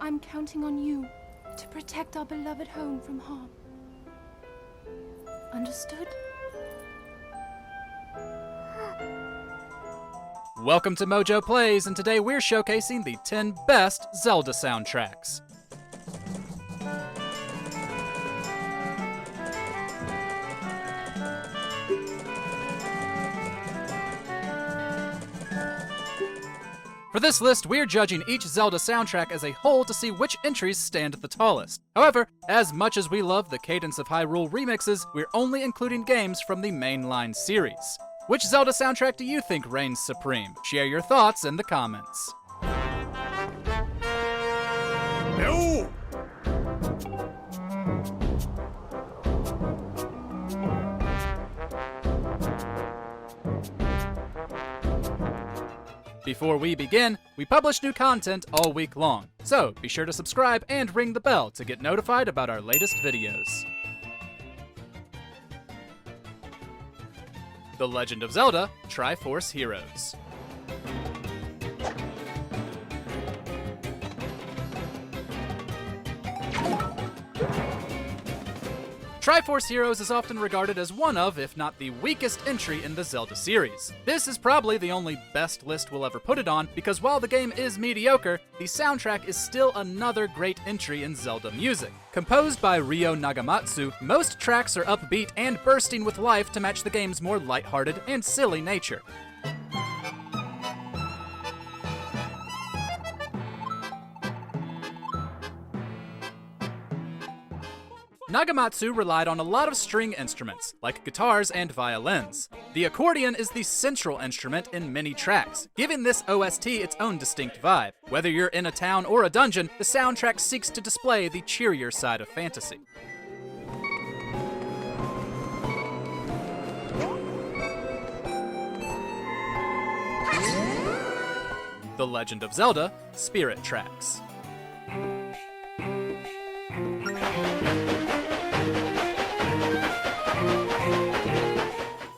I'm counting on you to protect our beloved home from harm. Understood? Welcome to MojoPlays, and today we're showcasing the 10 best Zelda soundtracks. For this list, we're judging each Zelda soundtrack as a whole to see which entries stand the tallest. However, as much as we love the Cadence of Hyrule remixes, we're only including games from the mainline series. Which Zelda soundtrack do you think reigns supreme? Share your thoughts in the comments. No! Before we begin, we publish new content all week long, so be sure to subscribe and ring the bell to get notified about our latest videos. The Legend of Zelda Triforce Heroes. Triforce Heroes is often regarded as one of, if not the weakest entry in the Zelda series. This is probably the only best list we'll ever put it on, because while the game is mediocre, the soundtrack is still another great entry in Zelda music. Composed by Ryo Nagamatsu, most tracks are upbeat and bursting with life to match the game's more lighthearted and silly nature. Nagamatsu relied on a lot of string instruments, like guitars and violins. The accordion is the central instrument in many tracks, giving this OST its own distinct vibe. Whether you're in a town or a dungeon, the soundtrack seeks to display the cheerier side of fantasy. The Legend of Zelda Spirit Tracks.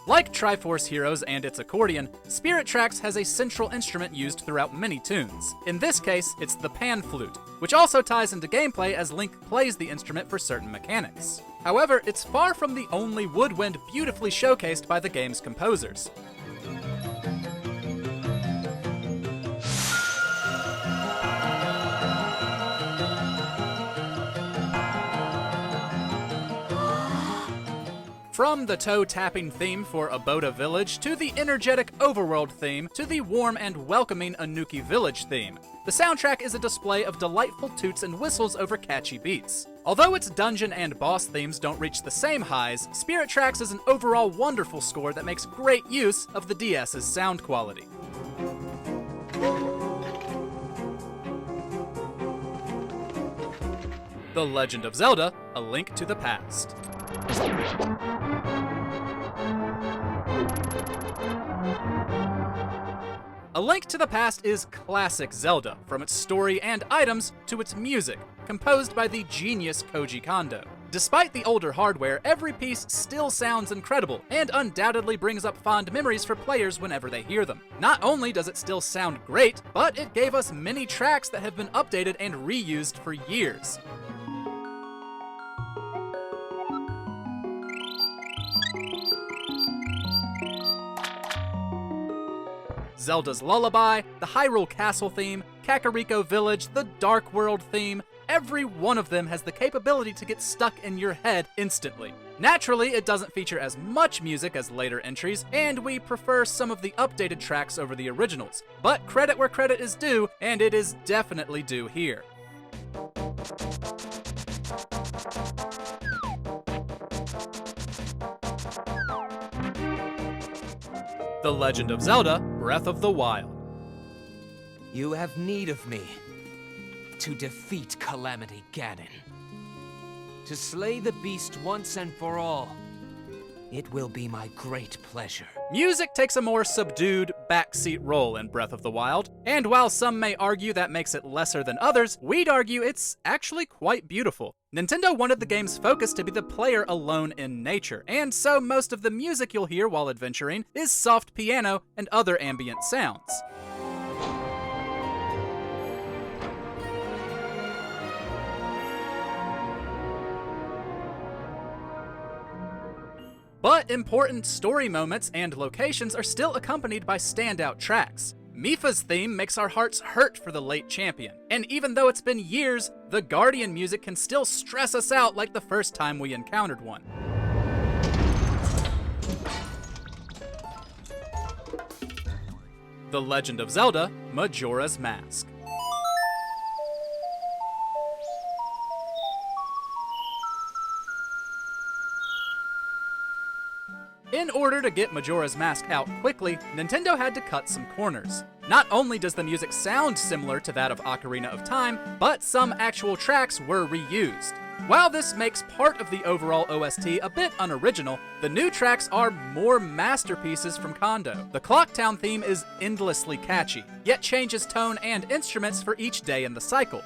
Like Triforce Heroes and its accordion, Spirit Tracks has a central instrument used throughout many tunes. In this case, it's the pan flute, which also ties into gameplay as Link plays the instrument for certain mechanics. However, it's far from the only woodwind beautifully showcased by the game's composers. From the toe-tapping theme for Aboda Village, to the energetic overworld theme, to the warm and welcoming Anuki Village theme, the soundtrack is a display of delightful toots and whistles over catchy beats. Although its dungeon and boss themes don't reach the same highs, Spirit Tracks is an overall wonderful score that makes great use of the DS's sound quality. The Legend of Zelda: A Link to the Past. A Link to the Past is classic Zelda, from its story and items to its music, composed by the genius Koji Kondo. Despite the older hardware, every piece still sounds incredible, and undoubtedly brings up fond memories for players whenever they hear them. Not only does it still sound great, but it gave us many tracks that have been updated and reused for years. Zelda's Lullaby, the Hyrule Castle theme, Kakariko Village, the Dark World theme, every one of them has the capability to get stuck in your head instantly. Naturally, it doesn't feature as much music as later entries, and we prefer some of the updated tracks over the originals. But credit where credit is due, and it is definitely due here. The Legend of Zelda Breath of the Wild. You have need of me to defeat Calamity Ganon. To slay the beast once and for all. It will be my great pleasure. Music takes a more subdued, backseat role in Breath of the Wild, and while some may argue that makes it lesser than others, we'd argue it's actually quite beautiful. Nintendo wanted the game's focus to be the player alone in nature, and so most of the music you'll hear while adventuring is soft piano and other ambient sounds. But important story moments and locations are still accompanied by standout tracks. Mipha's theme makes our hearts hurt for the late champion, and even though it's been years, the Guardian music can still stress us out like the first time we encountered one. The Legend of Zelda: Majora's Mask. In order to get Majora's Mask out quickly, Nintendo had to cut some corners. Not only does the music sound similar to that of Ocarina of Time, but some actual tracks were reused. While this makes part of the overall OST a bit unoriginal, the new tracks are more masterpieces from Kondo. The Clocktown theme is endlessly catchy, yet changes tone and instruments for each day in the cycle.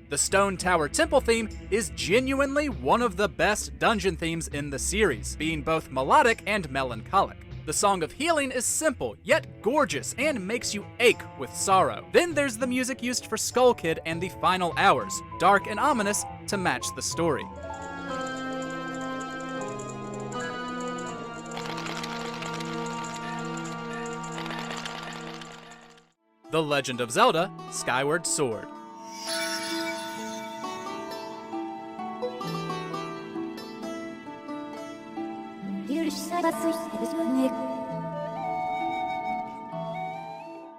The Stone Tower Temple theme is genuinely one of the best dungeon themes in the series, being both melodic and melancholic. The Song of Healing is simple, yet gorgeous, and makes you ache with sorrow. Then there's the music used for Skull Kid and the final hours, dark and ominous to match the story. The Legend of Zelda: Skyward Sword.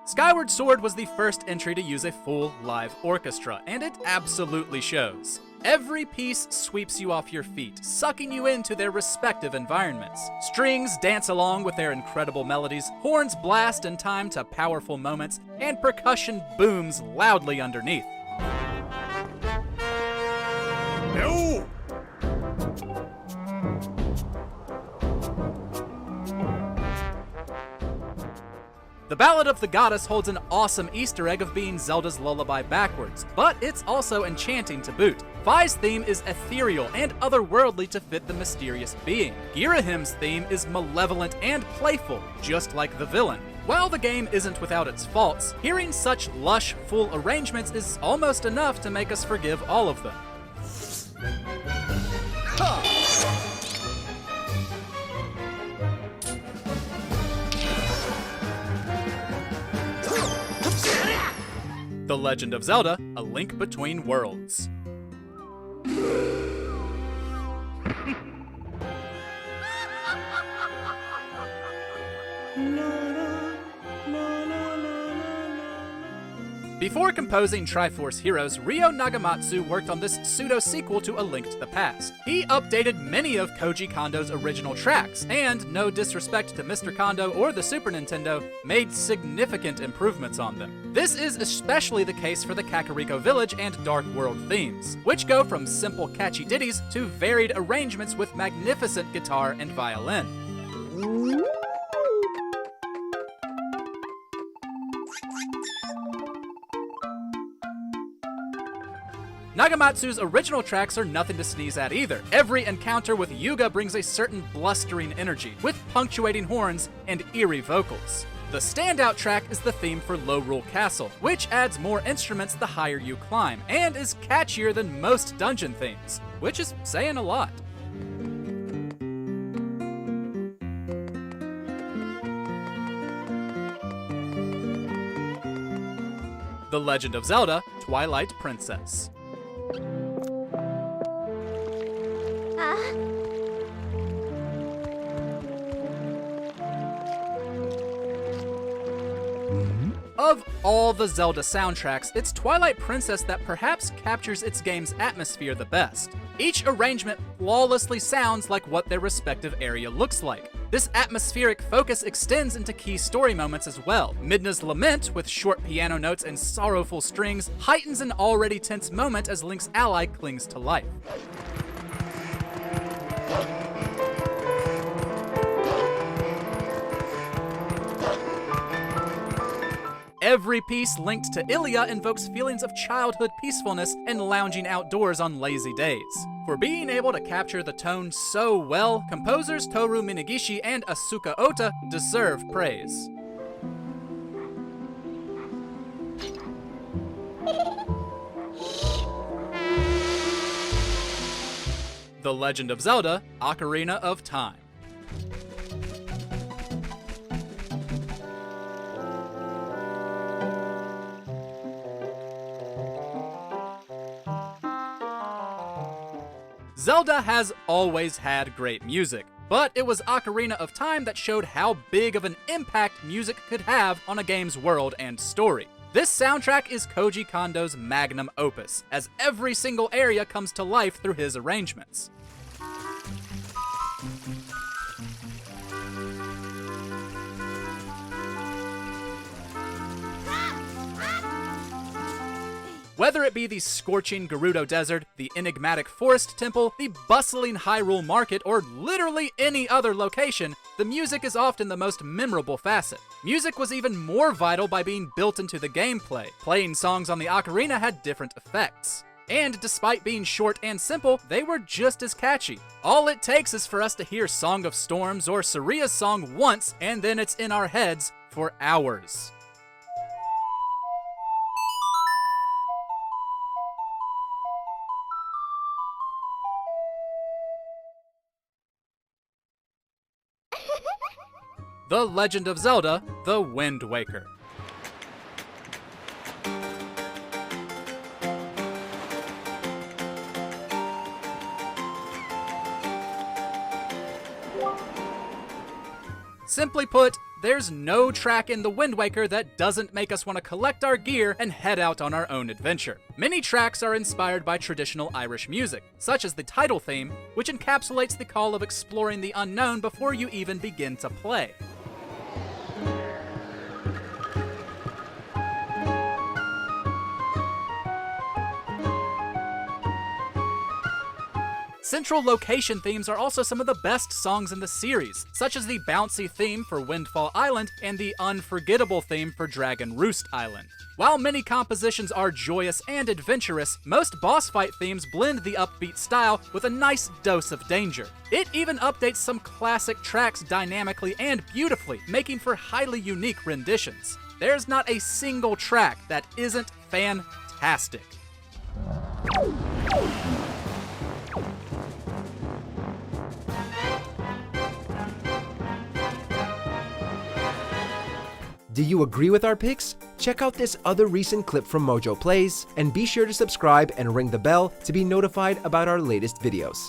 Skyward Sword was the first entry to use a full live orchestra, and it absolutely shows. Every piece sweeps you off your feet, sucking you into their respective environments. Strings dance along with their incredible melodies, horns blast in time to powerful moments, and percussion booms loudly underneath. No! The Ballad of the Goddess holds an awesome Easter egg of being Zelda's lullaby backwards, but it's also enchanting to boot. Fi's theme is ethereal and otherworldly to fit the mysterious being. Girahim's theme is malevolent and playful, just like the villain. While the game isn't without its faults, hearing such lush, full arrangements is almost enough to make us forgive all of them. The Legend of Zelda: A Link Between Worlds. Before composing Triforce Heroes, Ryo Nagamatsu worked on this pseudo-sequel to A Link to the Past. He updated many of Koji Kondo's original tracks, and, no disrespect to Mr. Kondo or the Super Nintendo, made significant improvements on them. This is especially the case for the Kakariko Village and Dark World themes, which go from simple catchy ditties to varied arrangements with magnificent guitar and violin. Nagamatsu's original tracks are nothing to sneeze at either. Every encounter with Yuga brings a certain blustering energy, with punctuating horns and eerie vocals. The standout track is the theme for Lorule Castle, which adds more instruments the higher you climb, and is catchier than most dungeon themes, which is saying a lot. The Legend of Zelda: Twilight Princess. Of all the Zelda soundtracks, it's Twilight Princess that perhaps captures its game's atmosphere the best. Each arrangement flawlessly sounds like what their respective area looks like. This atmospheric focus extends into key story moments as well. Midna's lament, with short piano notes and sorrowful strings, heightens an already tense moment as Link's ally clings to life. Every piece linked to Ilia invokes feelings of childhood peacefulness and lounging outdoors on lazy days. For being able to capture the tone so well, composers Toru Minegishi and Asuka Ota deserve praise. The Legend of Zelda: Ocarina of Time. Zelda has always had great music, but it was Ocarina of Time that showed how big of an impact music could have on a game's world and story. This soundtrack is Koji Kondo's magnum opus, as every single area comes to life through his arrangements. Whether it be the scorching Gerudo Desert, the enigmatic Forest Temple, the bustling Hyrule Market, or literally any other location, the music is often the most memorable facet. Music was even more vital by being built into the gameplay. Playing songs on the ocarina had different effects. And despite being short and simple, they were just as catchy. All it takes is for us to hear Song of Storms or Saria's song once, and then it's in our heads for hours. The Legend of Zelda: The Wind Waker. Simply put, there's no track in The Wind Waker that doesn't make us want to collect our gear and head out on our own adventure. Many tracks are inspired by traditional Irish music, such as the title theme, which encapsulates the call of exploring the unknown before you even begin to play. Central location themes are also some of the best songs in the series, such as the bouncy theme for Windfall Island and the unforgettable theme for Dragon Roost Island. While many compositions are joyous and adventurous, most boss fight themes blend the upbeat style with a nice dose of danger. It even updates some classic tracks dynamically and beautifully, making for highly unique renditions. There's not a single track that isn't fantastic. Do you agree with our picks? Check out this other recent clip from MojoPlays, and be sure to subscribe and ring the bell to be notified about our latest videos.